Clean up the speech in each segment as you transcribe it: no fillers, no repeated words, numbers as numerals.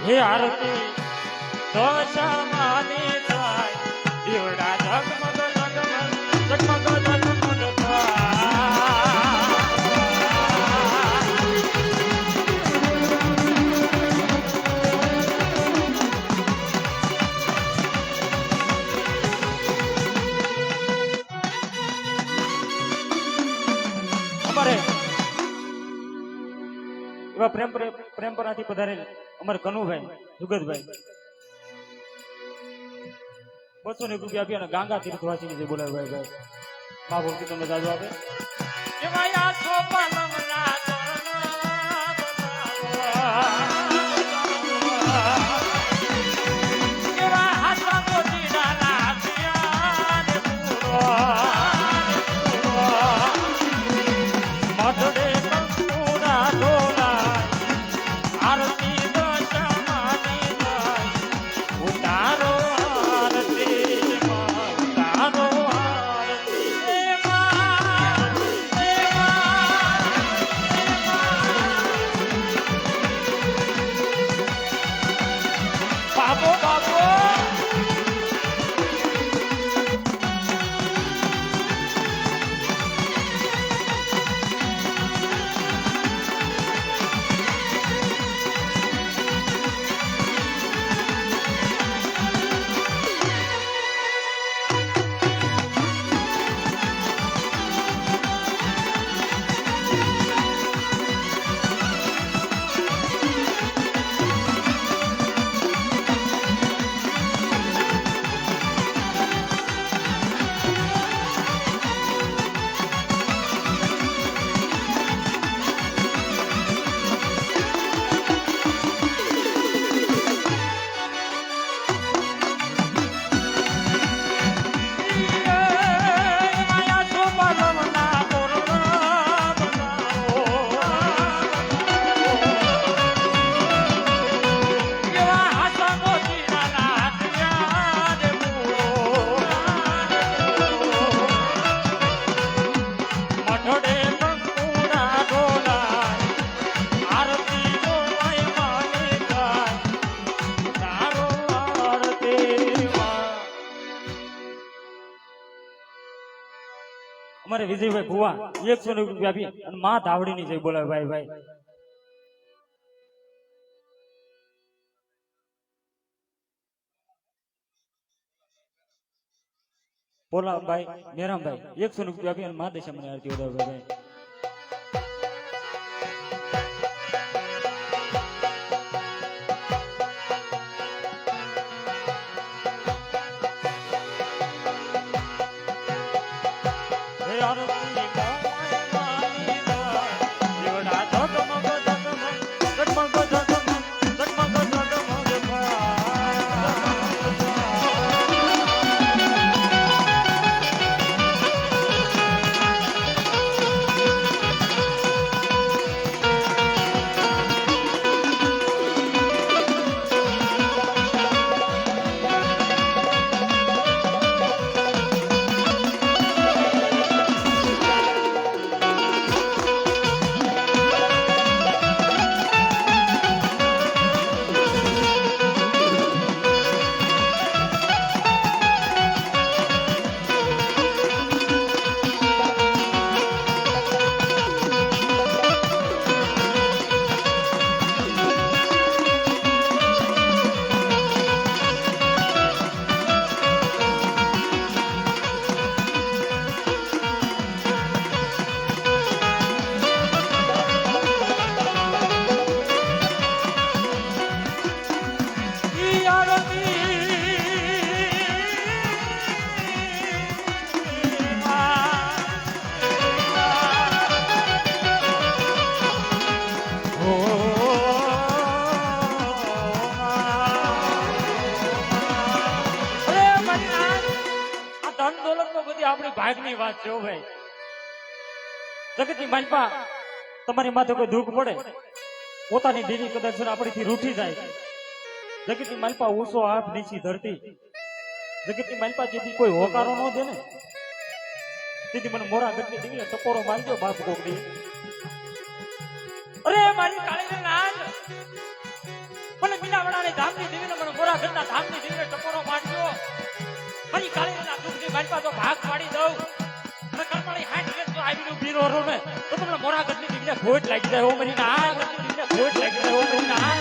હે આરતી તો સમાની થાય દીવડા ઝગમગ ઝગમગ ઝગમગ અમારે એવા પ્રેમપરાથી પધારેલ અમારે કનુભાઈ જુગતભાઈ 200 રૂપિયા આપ્યા અને ગાંગા તીર્થવાસીને જે બોલાવે ભાઈ ભાઈ મા ભક્તિ તમને જાજો આપે અમારે વિજયભાઈ ભુવા 100 રૂપિયા આપી અને માં ધાવડીની જઈ બોલાવે ભાઈ ભાઈ બોલા ભાઈ મેરામભાઈ 100 રૂપિયા આપી અને માં દેશા મને આરતી વધાવે ભાઈ આપણી ભાગની વાત છે ભાઈ જગતની માલપા તમારી માથે કોઈ દુઃખ પડે પોતાની દીદી કદાચ આપણીથી રૂઠી જાય જગતની માલપા ઊંચો હાથ નીચી ધરતી જગતની માલપા જેથી કોઈ હોકારો ન દે ને તેથી મને મોરા ગઢની દીકરીને ટકોરો મારજો બાપ કોકડી અરે મારી કાળી નાન મને મીનાવાડાની ધામની દેવીને મને મોરા ઘરના ધામની દેવીને ટકોરો મારજો મારી કાળીના દુઃખની મારી પાસે ભાગ પાડી દઉં અને કરમાળી 60 વર્ષ જો આવીને ઊભી રહો ને તો તમને મોરા ઘરની દેવીને ખોટ લાગી જાય હો મારી ના ઘરની દેવીને ખોટ લાગી જાય હો મારી ના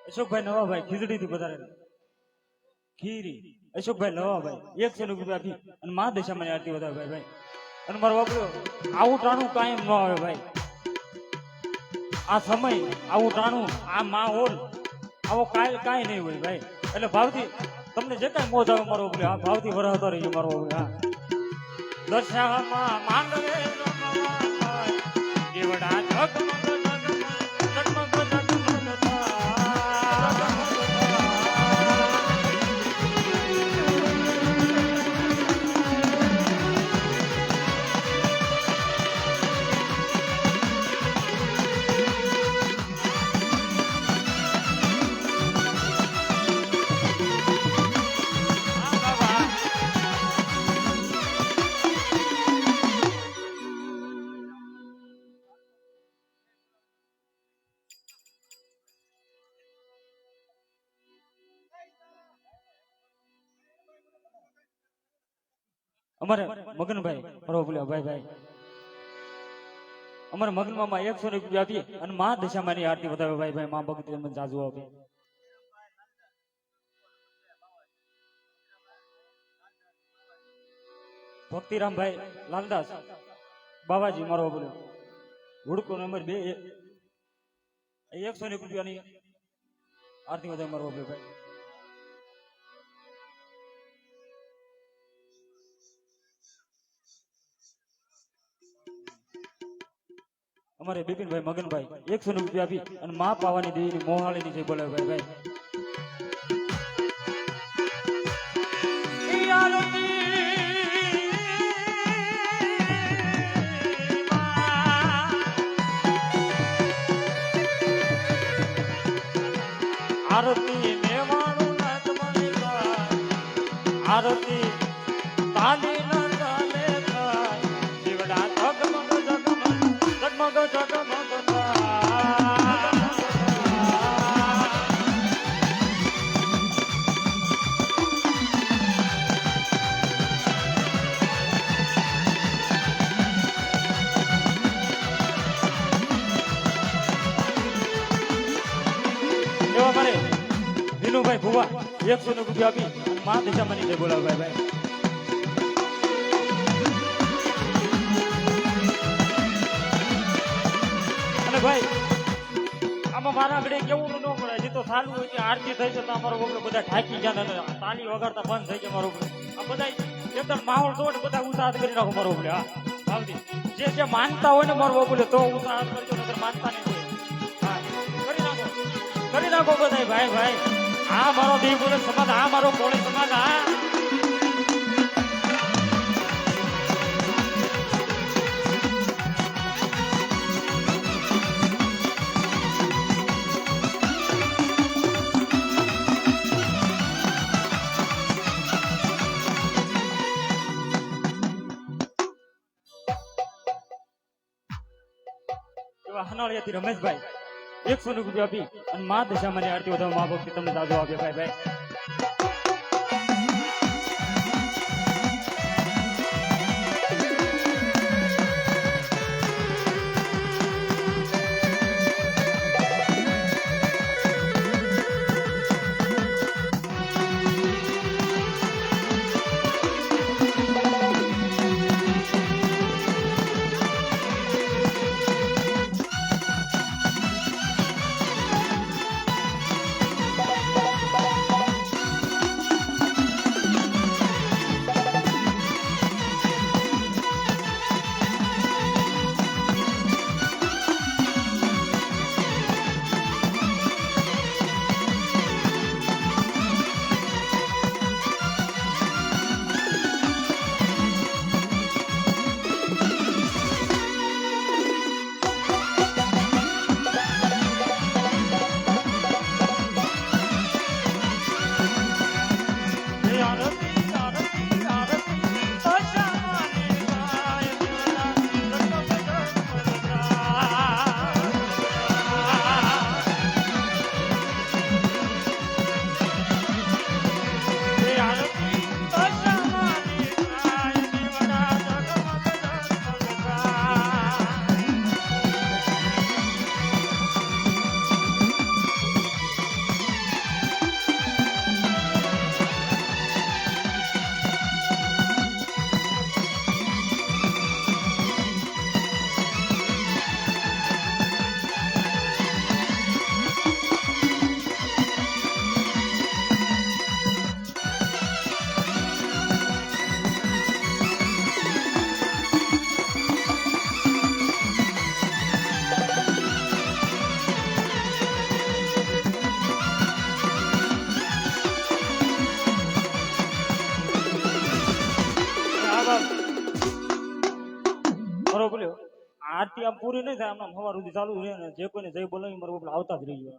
અશોકભાઈ નવાભાઈ ખીચડી થી વધારે ખીરી અશોકભાઈ નવાભાઈ 100 રૂપિયા આપી અને મા દશામાં આરતી વધારે ભાઈ અને મારો બાપુ આવું ટાણું કાયમ ન આવે ભાઈ આ સમય આવું ટાણું આ માહોલ આવો કાંઈ નહીં હોય ભાઈ એટલે ભાવથી તમને જે કાંઈ મોજ આવે મારો બાપુ આ ભાવથી વરહતો રહીએ મારો બાપુ હા દશામાં માંગવે દેવડા જગમગ અમારે મગનભાઈ બરોબર બોલ્યા ભાઈ અમારે મગનમાં 100 રૂપિયા આપીએ અને મા દશામાની આરતી વધારે ભાઈ મા ભક્તિ તમને જાજુ આપે ભક્તિરામભાઈ લાલદાસ બાવાજી મારો બોલ્યો હુડકો નંબર 2 100 રૂપિયાની આરતી વધારે મારો ભાઈ અમારે બિપિનભાઈ મગનભાઈ 100 રૂપિયા આપી અને મા પાવાની દેવીની મોહાળીની જય બોલે ભાઈ આરતી મેવાણું ના તમારી આરતી તાલી ના તાલે થાય જીવડા જગમગ જગમગ વિનુભાઈ ભુવા 100 રૂપિયા આપી અને મા દશામાની જય બોલાવ ભાઈ અને ભાઈ આમાં મારા ઘડે કેવું ન પડે હજી તો સારું હોય કે આરતી થઈ છે તો અમારો વગર બધા ઠાકી ગયા ને તાલી વગાડતા બંધ થઈ ગયા મારો આ બધા એકદમ માહોલ જો ને બધા ઉત્સાહ કરી નાખો મારો બોલે હા ભાવથી જે માનતા હોય ને મારો બોલે તો ઉત્સાહ કરજો નગર માનતા નહીં હોય હા કરી નાખો બધા ભાઈ આ મારો દેવ બોલે સમાજ આ મારો કોળી સમાજ આ હનાળિયાથી રમેશભાઈ 100 રૂપિયા આપી અને મા દશામાની આરતી વધારે મા ભક્તિ તમને દાદો આપે ભાઈ આરતી આમ પૂરી નહીં થાય આમ સવાર સુધી ચાલુ રહે ને જે કોઈને જય બોલાવી મારું આપણે આવતા જ રહીએ.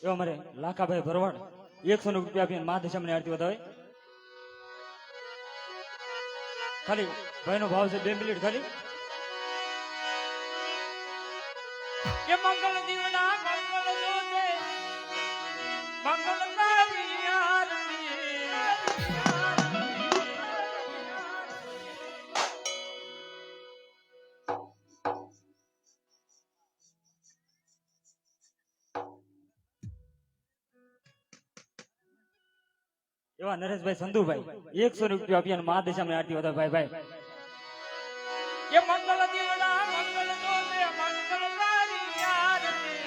એવા મારે લાખાભાઈ ભરવાડ 100 રૂપિયા આપીને મા દશામની આરતી વધાવે. ખાલી ભાઈનો ભાવ છે 2 મિનિટ ખાલી. કે મંગલ દીવડા મંગલ જોતે મંગલ તારી આરતી એવા નરેશભાઈ સંધુભાઈ 100 રૂપિયા આપીને મા દશામની આરતી વધાવે. ભાઈ ભાઈ કે મંગલ દીવડા મંગલ જોતે મંગલ તારી આરતી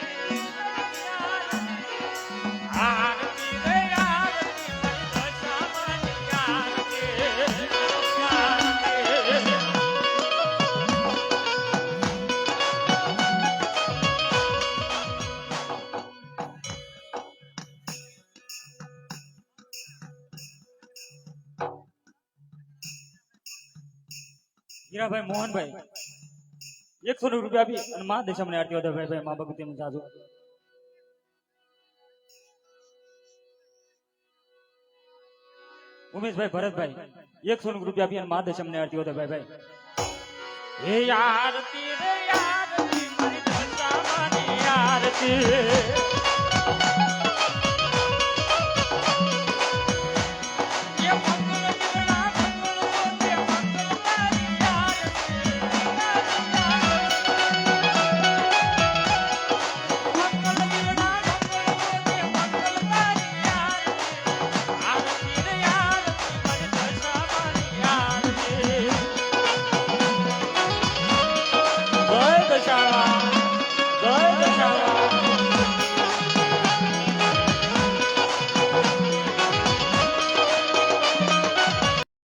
આરતી રે આરતી મારી દશામાની આરતી હીરાભાઈ મોહનભાઈ 100 રૂપિયા આપી અને મા દશામની આરતી વધાવે. ભાઈ ભાઈ મા ભગવતી જાજુ. ઉમેશભાઈ ભરતભાઈ 100 રૂપિયા આપી અને મા દશામની આરતી વધાવે. ભાઈ ભાઈ હે આરતી રે આરતી મારી દશામાની આરતી